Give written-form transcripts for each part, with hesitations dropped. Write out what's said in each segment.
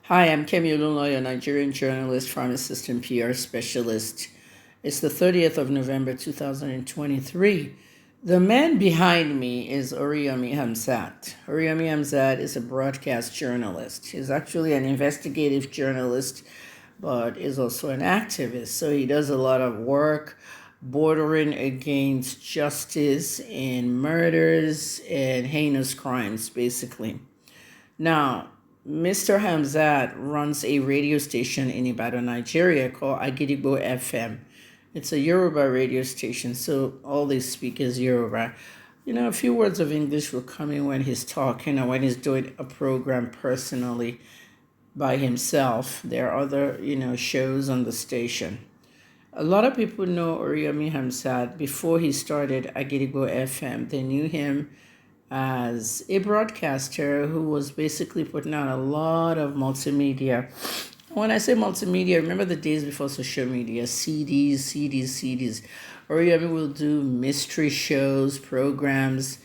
Hi, I'm Kemi Olunloyo, Nigerian journalist, pharmacist, and PR specialist. It's the 30th of November, 2023. The man behind me is Oriyomi Hamzat. Oriyomi Hamzat is a broadcast journalist. He's actually an investigative journalist, but is also an activist. So he does a lot of work bordering against justice in murders and heinous crimes, basically. Now, Mr. Hamzat runs a radio station in Ibadan, Nigeria called Agidigbo FM. It's a Yoruba radio station, so all they speak is Yoruba. A few words of English will come in when he's talking or when he's doing a program personally by himself. There are other, shows on the station. A lot of people know Oriyomi Hamzat before he started Agidigbo FM. They knew him as a broadcaster who was basically putting out a lot of multimedia. When I say multimedia, remember the days before social media, CDs. Oriyomi will do mystery shows, programs,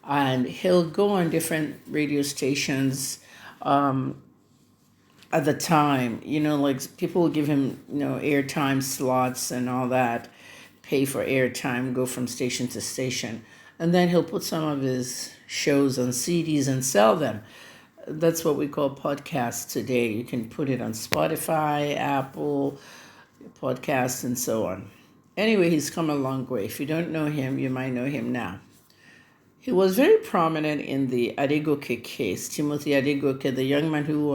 and he'll go on different radio stations at the time. Like people will give him, airtime slots and all that, pay for airtime, go from station to station. And then he'll put some of his shows on CDs and sell them. That's what we call podcasts today. You can put it on Spotify, Apple, podcasts, and so on. Anyway, he's come a long way. If you don't know him, you might know him now. He was very prominent in the Adegoke case. Timothy Adegoke, the young man who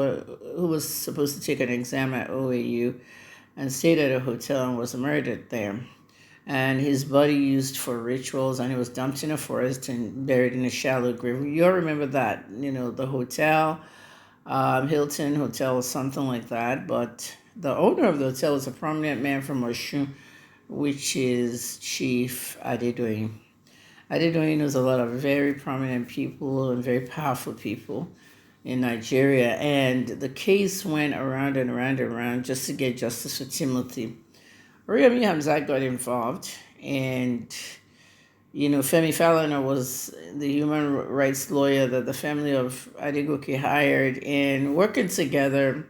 was supposed to take an exam at OAU and stayed at a hotel and was murdered there. And his body used for rituals, and he was dumped in a forest and buried in a shallow grave. You all remember that, the hotel, Hilton Hotel or something like that. But the owner of the hotel was a prominent man from Oshun, which is Chief Adedoyin. Adedoyin knows a lot of very prominent people and very powerful people in Nigeria. And the case went around and around and around just to get justice for Timothy. Oriyomi Hamzat got involved, and Femi Falana was the human rights lawyer that the family of Adegoke hired, and working together,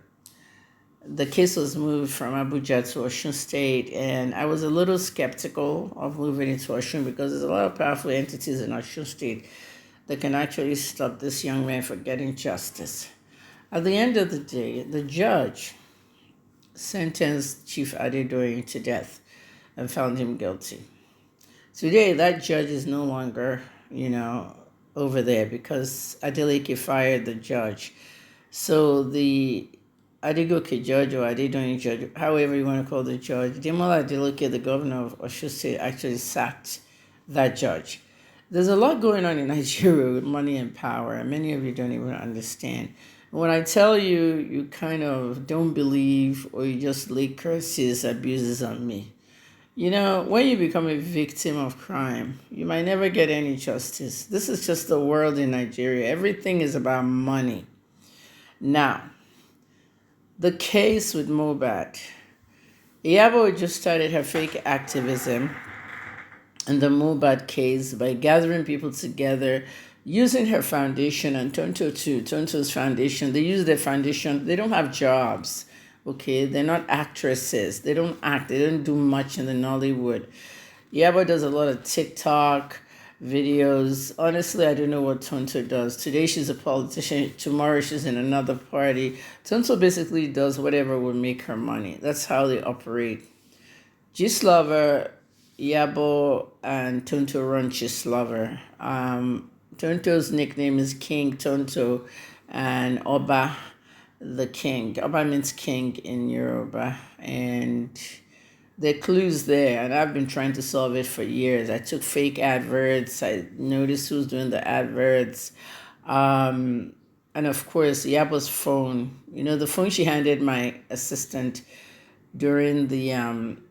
the case was moved from Abuja to Osun State, and I was a little skeptical of moving it to Osun because there's a lot of powerful entities in Osun State that can actually stop this young man from getting justice. At the end of the day, the judge sentenced Chief Adedoyin to death and found him guilty. Today, that judge is no longer, over there because Adeleke fired the judge. So the Adegoke judge or Adedoyin judge, however you want to call the judge, Demola Adeleke, the governor of Osun State, actually sacked that judge. There's a lot going on in Nigeria with money and power, and many of you don't even understand. When I tell you, you kind of don't believe, or you just lay curses, abuses on me. When you become a victim of crime, you might never get any justice. This is just the world in Nigeria. Everything is about money. Now, the case with Mohbad. Iyabo just started her fake activism in the Mohbad case by gathering people together, using her foundation and Tonto's foundation. They use their foundation. They don't have jobs, okay? They're not actresses. They don't act. They don't do much in the Nollywood. Yaba does a lot of TikTok videos. Honestly, I don't know what Tonto does. Today she's a politician. Tomorrow she's in another party. Tonto basically does whatever will make her money. That's how they operate. Gislover, Yabo, and Tonto run Gislover. Tonto's nickname is King Tonto, and Oba, the king. Oba means king in Yoruba, and the clues there, and I've been trying to solve it for years. I took fake adverts. I noticed who's doing the adverts. And of course, Yabo's phone. The phone she handed my assistant during the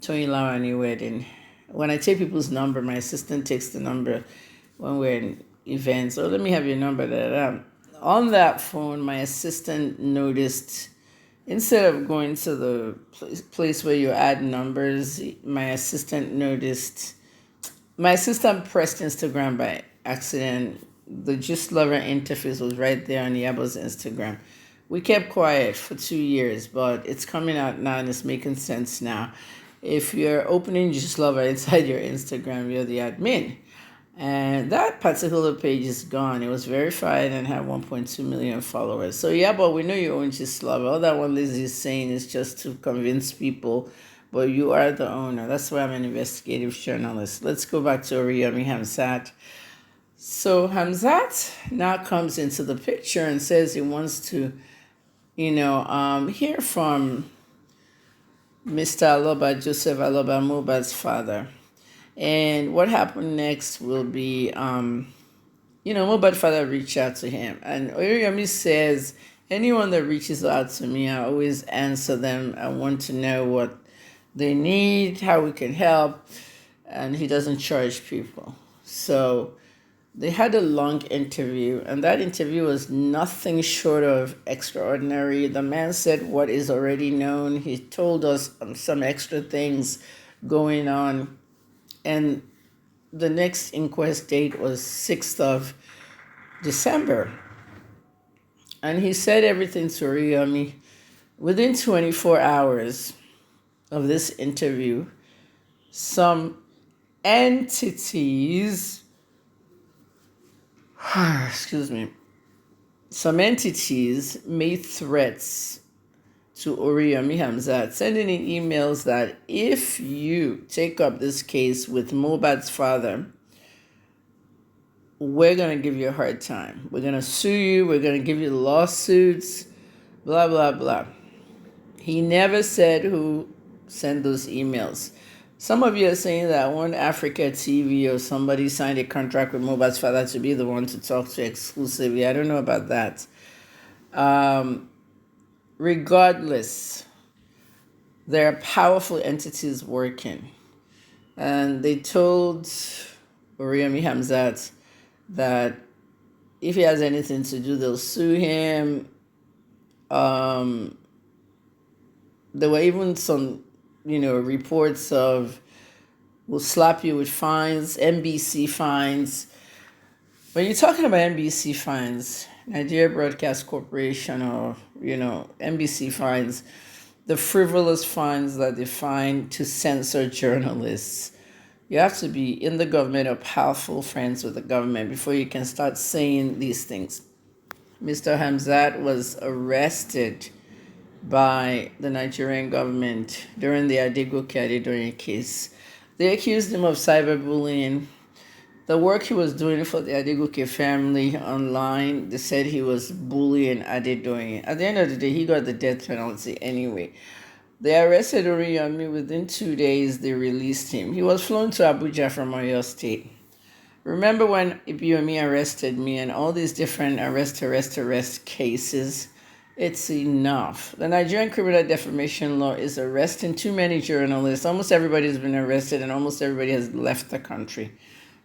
Tony Lawani wedding. When I take people's number, my assistant takes the number when we're in events. So let me have your number. On that phone, my assistant noticed, instead of going to the place where you add numbers, my assistant pressed Instagram by accident. The Just Lover interface was right there on Yabo's Instagram. We kept quiet for 2 years, but it's coming out now and it's making sense now. If you're opening Just Lover inside your Instagram, you're the admin. And that particular page is gone. It was verified and had 1.2 million followers. So yeah, but we know you own Just Lover. All that one Lizzie is saying is just to convince people, but you are the owner. That's why I'm an investigative journalist. Let's go back to Oriyomi Hamzat. So Hamzat now comes into the picture and says he wants to, hear from Mr. Aloba, Joseph Aloba, Mohbad's father. And what happened next will be, Mohbad's father reached out to him. And Oriyomi says, anyone that reaches out to me, I always answer them. I want to know what they need, how we can help. And he doesn't charge people. So they had a long interview, and that interview was nothing short of extraordinary. The man said what is already known. He told us some extra things going on. And the next inquest date was 6th of December. And he said everything to Oriyomi. Within 24 hours of this interview, some entities made threats to Oriyomi Hamzat, sending in emails that if you take up this case with Mohbad's father, we're going to give you a hard time. We're going to sue you. We're going to give you lawsuits, blah, blah, blah. He never said who sent those emails. Some of you are saying that One Africa TV or somebody signed a contract with Mohbad's father to be the one to talk to exclusively. I don't know about that. Regardless, there are powerful entities working. And they told Oriyomi Hamzat that if he has anything to do, they'll sue him. There were even some reports of we'll slap you with fines, NBC fines. When you're talking about NBC fines, Nigeria Broadcast Corporation, or, NBC fines, the frivolous fines that they find to censor journalists. You have to be in the government or powerful friends with the government before you can start saying these things. Mr. Hamzat was arrested by the Nigerian government during the Adegoke Adedoyin case. They accused him of cyberbullying. The work he was doing for the Adegoke family online, they said he was bullying Adedoyin. At the end of the day, he got the death penalty anyway. They arrested Oriyomi. Within 2 days, they released him. He was flown to Abuja from Oyo State. Remember when Ibiyomi arrested me and all these different arrest cases? It's enough. The Nigerian criminal defamation law is arresting too many journalists. Almost everybody has been arrested and almost everybody has left the country.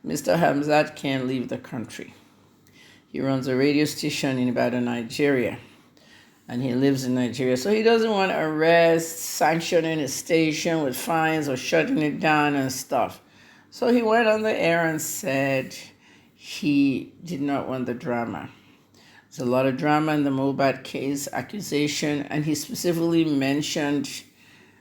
Mr. Hamzat can't leave the country. He runs a radio station in Ibadan, Nigeria, and he lives in Nigeria. So he doesn't want to arrest, sanctioning his station with fines or shutting it down and stuff. So he went on the air and said he did not want the drama. There's a lot of drama in the Mohbad case accusation, and he specifically mentioned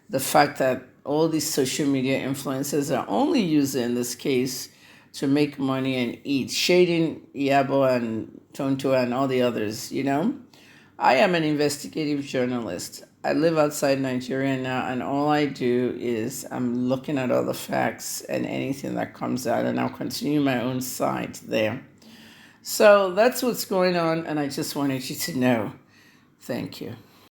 the fact that all these social media influencers are only using this case to make money and eat, shading Iyabo and Tonto and all the others, I am an investigative journalist. I live outside Nigeria now, and all I do is I'm looking at all the facts and anything that comes out, and I'll continue my own side there. So that's what's going on, and I just wanted you to know. Thank you.